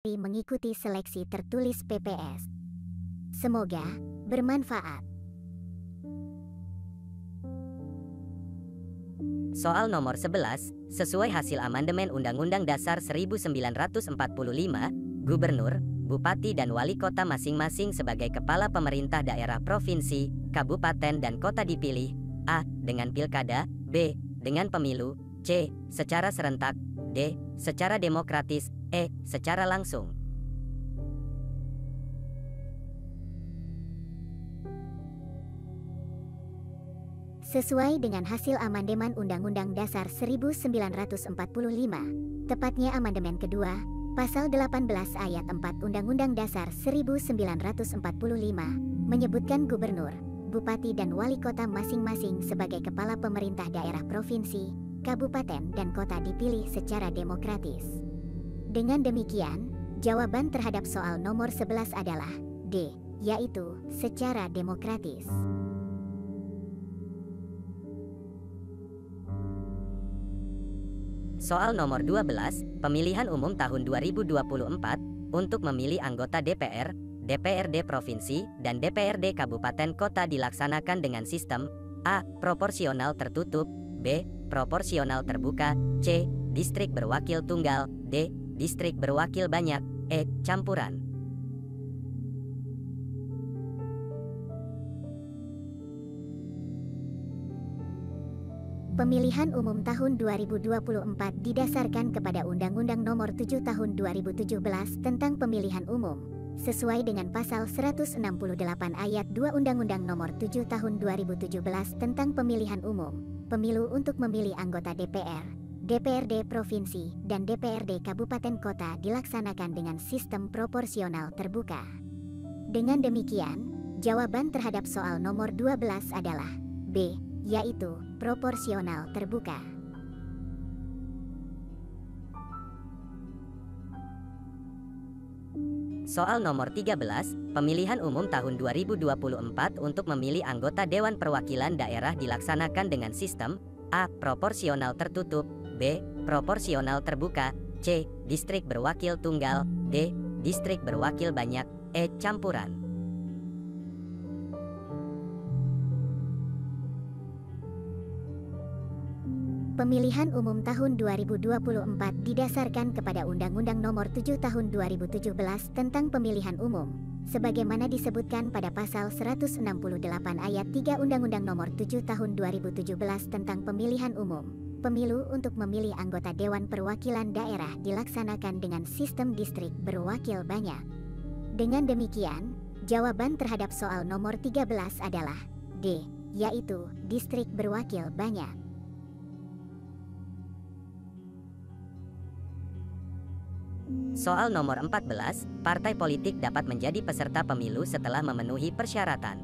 Mengikuti seleksi tertulis PPS. Semoga bermanfaat. Soal nomor 11, sesuai hasil amandemen Undang-Undang Dasar 1945, Gubernur, Bupati dan Wali Kota masing-masing sebagai kepala pemerintah daerah provinsi, kabupaten dan kota dipilih A. Dengan pilkada, B. Dengan pemilu, C. Secara serentak, D. Secara demokratis, E. Secara langsung. Sesuai dengan hasil amandemen Undang-Undang Dasar 1945, tepatnya amandemen kedua, Pasal 18 Ayat 4 Undang-Undang Dasar 1945, menyebutkan Gubernur, Bupati dan Wali Kota masing-masing sebagai kepala pemerintah daerah provinsi, kabupaten dan kota dipilih secara demokratis. Dengan demikian, jawaban terhadap soal nomor 11 adalah D, yaitu secara demokratis. Soal nomor 12, pemilihan umum tahun 2024 untuk memilih anggota DPR, DPRD Provinsi, dan DPRD Kabupaten Kota dilaksanakan dengan sistem A. Proporsional tertutup, B. Proporsional terbuka, C. Distrik berwakil tunggal, D. Distrik berwakil banyak, E. Campuran. Pemilihan umum tahun 2024 didasarkan kepada Undang-Undang Nomor 7 Tahun 2017 tentang Pemilihan Umum, sesuai dengan Pasal 168 Ayat 2 Undang-Undang Nomor 7 Tahun 2017 tentang Pemilihan Umum. Pemilu untuk memilih anggota DPR, DPRD Provinsi, dan DPRD Kabupaten Kota dilaksanakan dengan sistem proporsional terbuka. Dengan demikian, jawaban terhadap soal nomor 12 adalah B, yaitu proporsional terbuka. Soal nomor 13, pemilihan umum tahun 2024 untuk memilih anggota Dewan Perwakilan Daerah dilaksanakan dengan sistem A. Proporsional tertutup, B. Proporsional terbuka, C. Distrik berwakil tunggal, D. Distrik berwakil banyak, E. Campuran. Pemilihan umum tahun 2024 didasarkan kepada Undang-Undang Nomor 7 Tahun 2017 tentang Pemilihan Umum, sebagaimana disebutkan pada Pasal 168 Ayat 3 Undang-Undang Nomor 7 Tahun 2017 tentang Pemilihan Umum. Pemilu untuk memilih anggota Dewan Perwakilan Daerah dilaksanakan dengan sistem distrik berwakil banyak. Dengan demikian, jawaban terhadap soal nomor 13 adalah D, yaitu distrik berwakil banyak. Soal nomor 14, partai politik dapat menjadi peserta pemilu setelah memenuhi persyaratan.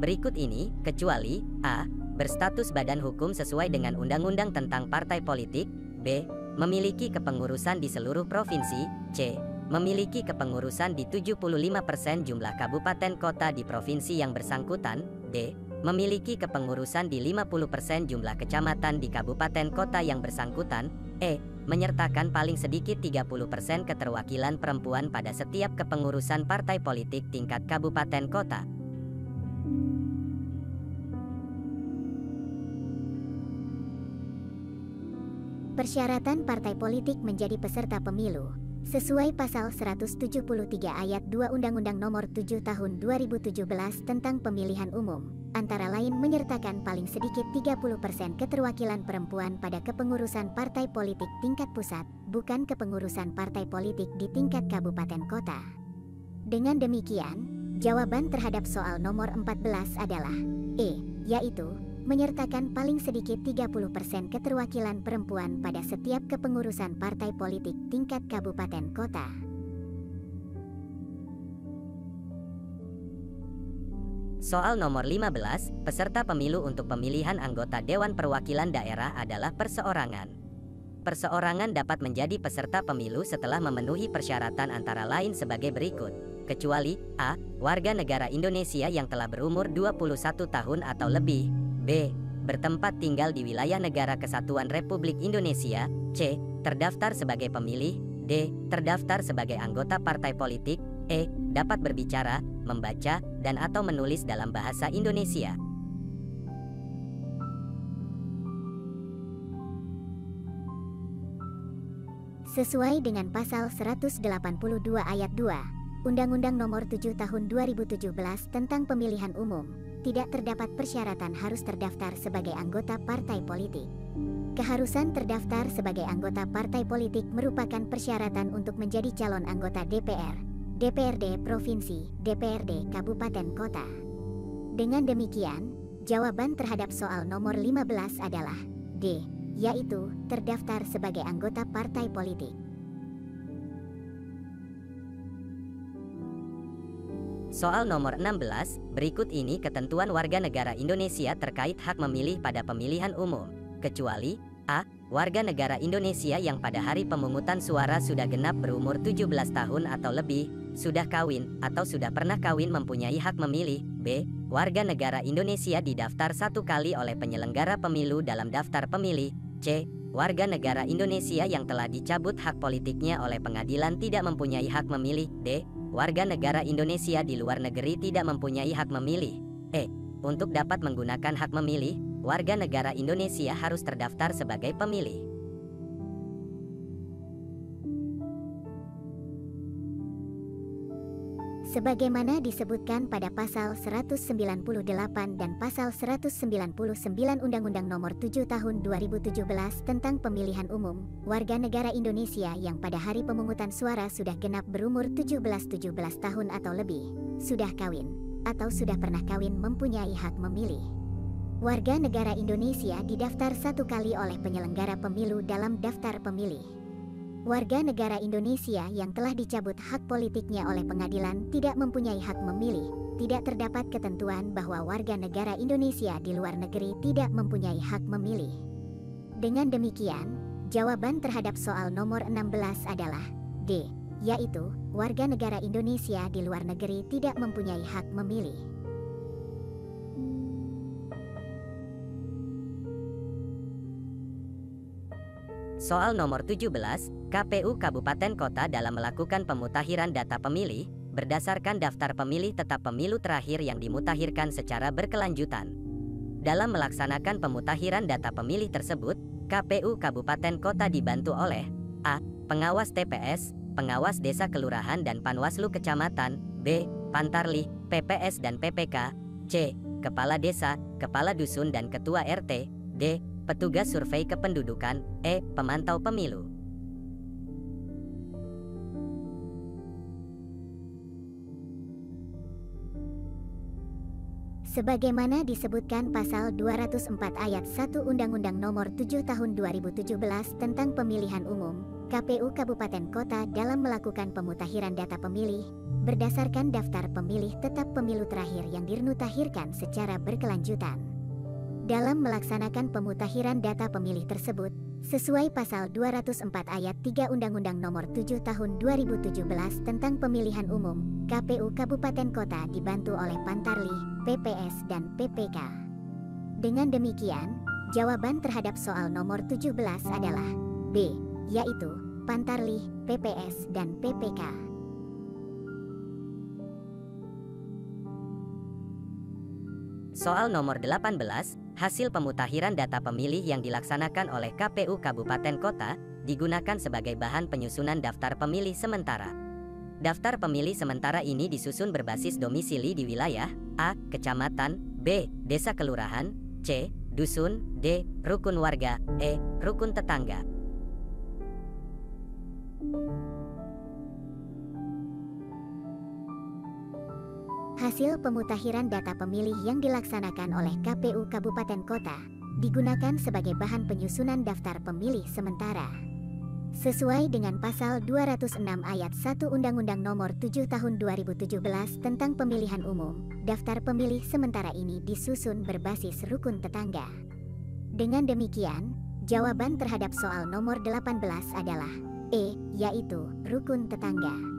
Berikut ini, kecuali A. Berstatus badan hukum sesuai dengan Undang-Undang tentang Partai Politik, B. Memiliki kepengurusan di seluruh provinsi, C. Memiliki kepengurusan di 75% jumlah kabupaten kota di provinsi yang bersangkutan, D. Memiliki kepengurusan di 50% jumlah kecamatan di kabupaten kota yang bersangkutan, E. Menyertakan paling sedikit 30% keterwakilan perempuan pada setiap kepengurusan partai politik tingkat kabupaten kota. Persyaratan partai politik menjadi peserta pemilu, sesuai Pasal 173 Ayat 2 Undang-Undang Nomor 7 Tahun 2017 tentang Pemilihan Umum, antara lain menyertakan paling sedikit 30% keterwakilan perempuan pada kepengurusan partai politik tingkat pusat, bukan kepengurusan partai politik di tingkat kabupaten kota. Dengan demikian, jawaban terhadap soal nomor 14 adalah E, yaitu menyertakan paling sedikit 30% keterwakilan perempuan pada setiap kepengurusan partai politik tingkat kabupaten kota. Soal nomor 15, peserta pemilu untuk pemilihan anggota Dewan Perwakilan Daerah adalah perseorangan. Perseorangan dapat menjadi peserta pemilu setelah memenuhi persyaratan antara lain sebagai berikut, kecuali A. Warga negara Indonesia yang telah berumur 21 tahun atau lebih, B. Bertempat tinggal di wilayah Negara Kesatuan Republik Indonesia, C. Terdaftar sebagai pemilih, D. Terdaftar sebagai anggota partai politik. E. Dapat berbicara, membaca, dan atau menulis dalam bahasa Indonesia. Sesuai dengan pasal 182 ayat 2, Undang-Undang Nomor 7 Tahun 2017 tentang Pemilihan Umum, tidak terdapat persyaratan harus terdaftar sebagai anggota partai politik. Keharusan terdaftar sebagai anggota partai politik merupakan persyaratan untuk menjadi calon anggota DPR, DPRD Provinsi, DPRD Kabupaten Kota. Dengan demikian, jawaban terhadap soal nomor 15 adalah D, yaitu terdaftar sebagai anggota partai politik. Soal nomor 16, berikut ini ketentuan warga negara Indonesia terkait hak memilih pada pemilihan umum, kecuali A. Warga negara Indonesia yang pada hari pemungutan suara sudah genap berumur 17 tahun atau lebih, sudah kawin, atau sudah pernah kawin mempunyai hak memilih. B. Warga negara Indonesia didaftar 1 kali oleh penyelenggara pemilu dalam daftar pemilih. C. Warga negara Indonesia yang telah dicabut hak politiknya oleh pengadilan tidak mempunyai hak memilih. D. Warga negara Indonesia di luar negeri tidak mempunyai hak memilih. E. Untuk dapat menggunakan hak memilih, warga negara Indonesia harus terdaftar sebagai pemilih. Sebagaimana disebutkan pada pasal 198 dan pasal 199 Undang-Undang Nomor 7 Tahun 2017 tentang Pemilihan Umum, warga negara Indonesia yang pada hari pemungutan suara sudah genap berumur 17 tahun atau lebih, sudah kawin, atau sudah pernah kawin mempunyai hak memilih. Warga negara Indonesia didaftar 1 kali oleh penyelenggara pemilu dalam daftar pemilih. Warga negara Indonesia yang telah dicabut hak politiknya oleh pengadilan tidak mempunyai hak memilih. Tidak terdapat ketentuan bahwa warga negara Indonesia di luar negeri tidak mempunyai hak memilih. Dengan demikian, jawaban terhadap soal nomor 16 adalah D, yaitu warga negara Indonesia di luar negeri tidak mempunyai hak memilih. Soal nomor 17, KPU Kabupaten Kota dalam melakukan pemutakhiran data pemilih, berdasarkan daftar pemilih tetap pemilu terakhir yang dimutakhirkan secara berkelanjutan. Dalam melaksanakan pemutakhiran data pemilih tersebut, KPU Kabupaten Kota dibantu oleh A. Pengawas TPS, pengawas desa kelurahan dan panwaslu kecamatan. B. Pantarlih, PPS dan PPK. C. Kepala desa, kepala dusun dan ketua RT. D. Petugas survei kependudukan. E. Pemantau pemilu. Sebagaimana disebutkan pasal 204 ayat 1 Undang-Undang Nomor 7 Tahun 2017 tentang Pemilihan Umum, KPU Kabupaten Kota dalam melakukan pemutakhiran data pemilih, berdasarkan daftar pemilih tetap pemilu terakhir yang dimutakhirkan secara berkelanjutan. Dalam melaksanakan pemutakhiran data pemilih tersebut, sesuai pasal 204 ayat 3 Undang-Undang Nomor 7 Tahun 2017 tentang Pemilihan Umum, KPU Kabupaten Kota dibantu oleh Pantarlih, PPS dan PPK. Dengan demikian, jawaban terhadap soal nomor 17 adalah B, yaitu Pantarlih, PPS dan PPK. Soal nomor 18, hasil pemutakhiran data pemilih yang dilaksanakan oleh KPU Kabupaten Kota digunakan sebagai bahan penyusunan daftar pemilih sementara. Daftar pemilih sementara ini disusun berbasis domisili di wilayah A. Kecamatan, B. Desa kelurahan, C. Dusun, D. Rukun warga, E. Rukun tetangga. Hasil pemutakhiran data pemilih yang dilaksanakan oleh KPU Kabupaten Kota digunakan sebagai bahan penyusunan daftar pemilih sementara. Sesuai dengan pasal 206 ayat 1 Undang-Undang Nomor 7 Tahun 2017 tentang Pemilihan Umum, daftar pemilih sementara ini disusun berbasis rukun tetangga. Dengan demikian, jawaban terhadap soal nomor 18 adalah E, yaitu rukun tetangga.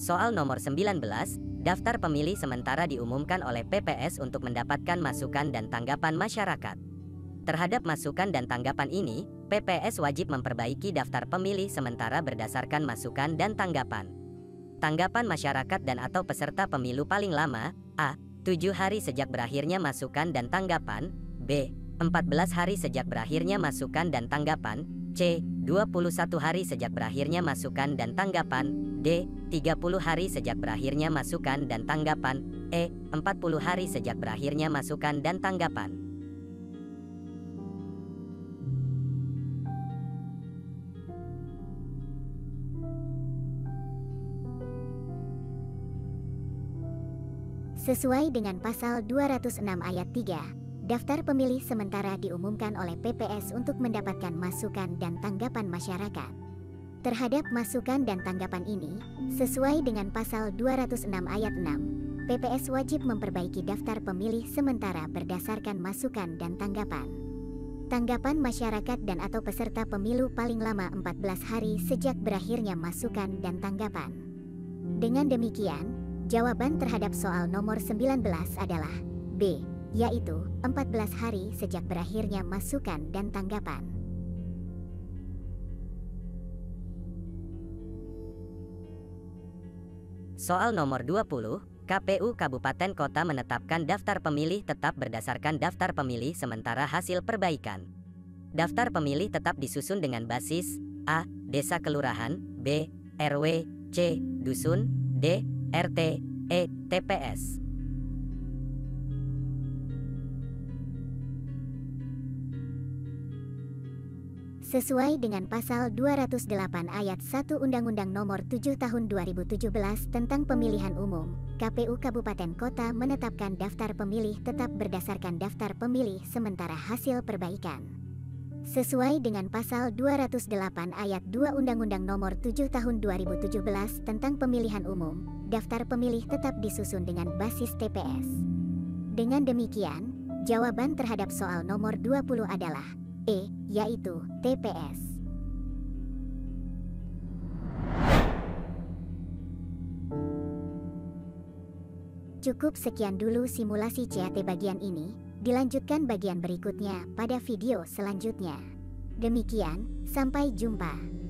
Soal nomor 19, daftar pemilih sementara diumumkan oleh PPS untuk mendapatkan masukan dan tanggapan masyarakat. Terhadap masukan dan tanggapan ini, PPS wajib memperbaiki daftar pemilih sementara berdasarkan masukan dan tanggapan. Tanggapan masyarakat dan atau peserta pemilu paling lama, A. 7 hari sejak berakhirnya masukan dan tanggapan, B. 14 hari sejak berakhirnya masukan dan tanggapan, C. 21 hari sejak berakhirnya masukan dan tanggapan, D. 30 hari sejak berakhirnya masukan dan tanggapan, E. 40 hari sejak berakhirnya masukan dan tanggapan. Sesuai dengan pasal 206 ayat 3, daftar pemilih sementara diumumkan oleh PPS untuk mendapatkan masukan dan tanggapan masyarakat. Terhadap masukan dan tanggapan ini, sesuai dengan pasal 206 ayat 6, PPS wajib memperbaiki daftar pemilih sementara berdasarkan masukan dan tanggapan. Tanggapan masyarakat dan atau peserta pemilu paling lama 14 hari sejak berakhirnya masukan dan tanggapan. Dengan demikian, jawaban terhadap soal nomor 19 adalah B, yaitu 14 hari sejak berakhirnya masukan dan tanggapan. Soal nomor 20, KPU Kabupaten Kota menetapkan daftar pemilih tetap berdasarkan daftar pemilih sementara hasil perbaikan. Daftar pemilih tetap disusun dengan basis A. Desa kelurahan, B. RW, C. Dusun, D. RT, E. TPS. Sesuai dengan pasal 208 ayat 1 Undang-Undang Nomor 7 Tahun 2017 tentang Pemilihan Umum, KPU Kabupaten Kota menetapkan daftar pemilih tetap berdasarkan daftar pemilih sementara hasil perbaikan. Sesuai dengan pasal 208 ayat 2 Undang-Undang Nomor 7 Tahun 2017 tentang Pemilihan Umum, daftar pemilih tetap disusun dengan basis TPS. Dengan demikian, jawaban terhadap soal nomor 20 adalah E, yaitu TPS. Cukup sekian dulu simulasi CAT bagian ini. Dilanjutkan bagian berikutnya pada video selanjutnya. Demikian, sampai jumpa.